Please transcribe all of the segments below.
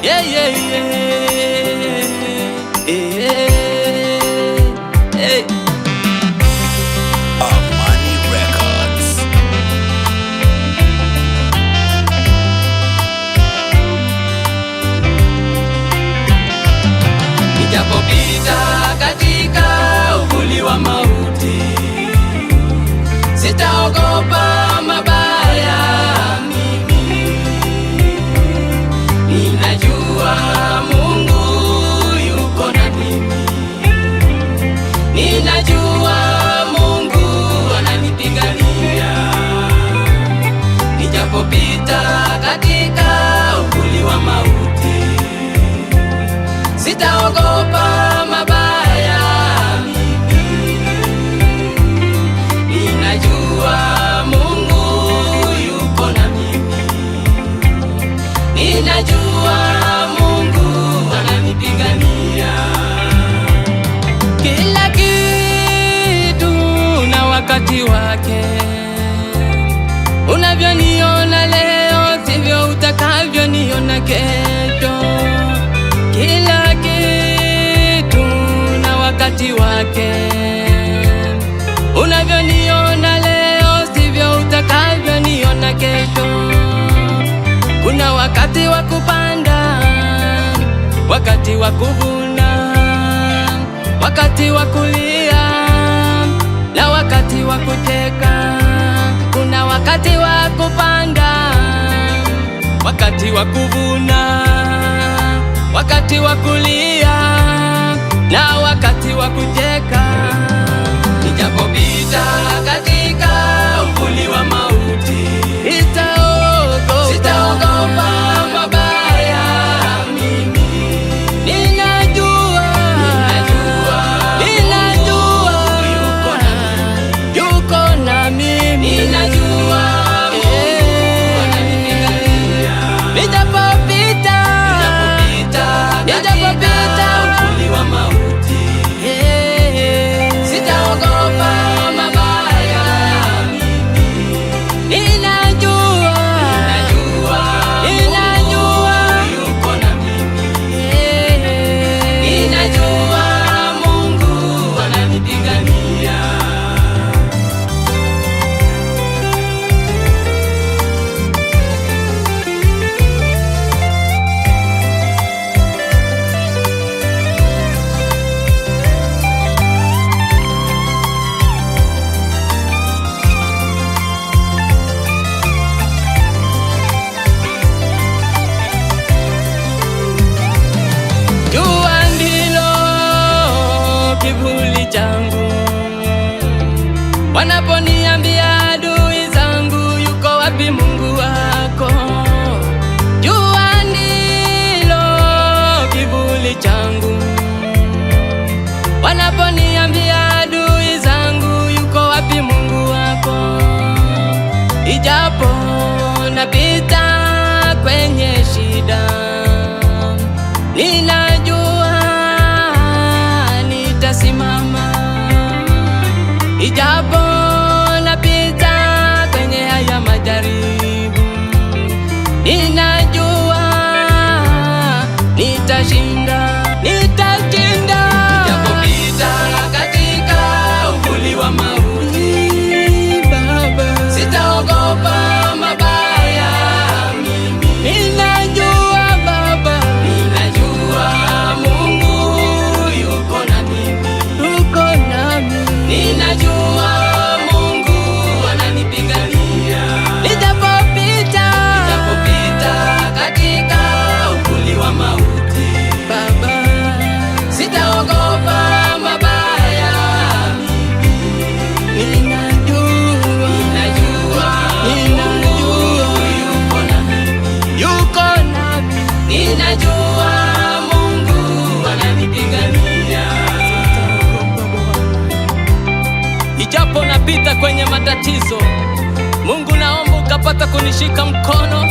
Yeah, yeah, yeah. Hey. Amani Records. Nijapopita katika uvuli wa mauti, sitaogopa mabaya mimi. Ninajua Mungu yuko na mimi. Ninajua Mungu ananipigania. Nijapopita katika uvuli wa mauti, sitaogopa mabaya mimi. Ninajua Mungu yuko na mimi. Ninajua Mungu ananipigania. Kila kitu na wakati wake. Unavyoniona leo sivyo utakavyoniona kesho. Kila kitu na wakati wake. Unavyoniona leo sivyo utakavyoniona kesho. Kuna wakati wa kupanda, wakati wa kuvuna, wakati wa kulia na wakati wa kucheka. Kuna wakati wa kupanda, wakati wa kuvuna, wakati wa kulia na wakati wa kucheka. Nijapopita katika uvuli wa mauti, sitaogopa mabaya mimi. Ninajua yuko na mimi. Ninajua Mungu ananipigania. Nijapopita uvuli wa mauti, sitaogopa mabaya mimi. Ninajua yuko na mimi. Ninajua Mungu ananipigania. Jua ndilo kivuli changu. Wanaponiambia adui zangu, yuko wapi Mungu wako? Jua ndilo kivuli changu. Wanaponiambia adui zangu, yuko wapi Mungu wako? Ijapo napita kwenye shida, ninajua nitasimama. Ijapo napita kwenye haya majaribu, ninajua nitashinda. Nijapopita katika uvuli wa mauti, sitaogopa mabaya mimi. Ninajua Baba, Mungu yuko na mimi. Ninajua Mungu ananipigania. Nijapopita katika uvuli wa mauti, sitaogopa mabaya mimi. Ninajua Mungu yuko na mimi. Ninajua Mungu ananipigania. Ijapo napita kwenye matatizo, Mungu naomba ukapata kunishika mkono,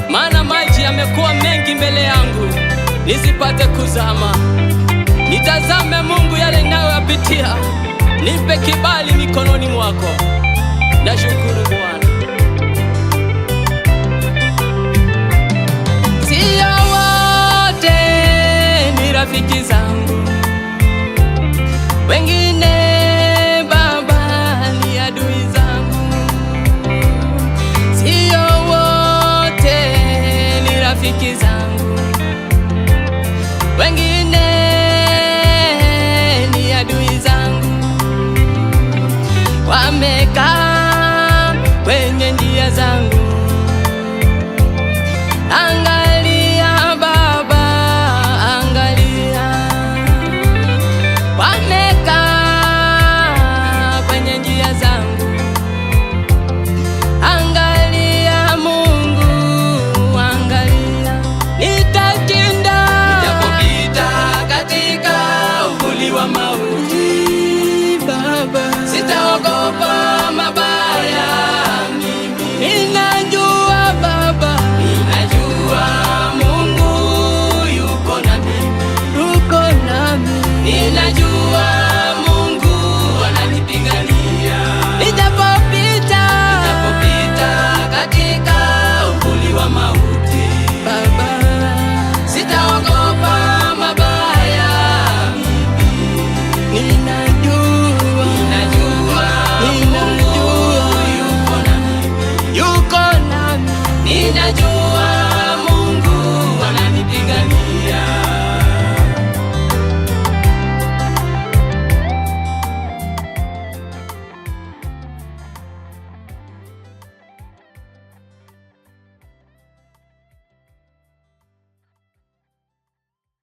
maana maji yamekuwa mengi mbele yangu, nisipate kuzama. Nitazame Mungu yale ninayoyapitia, nipe kibali mikononi mwako. Nashukuru.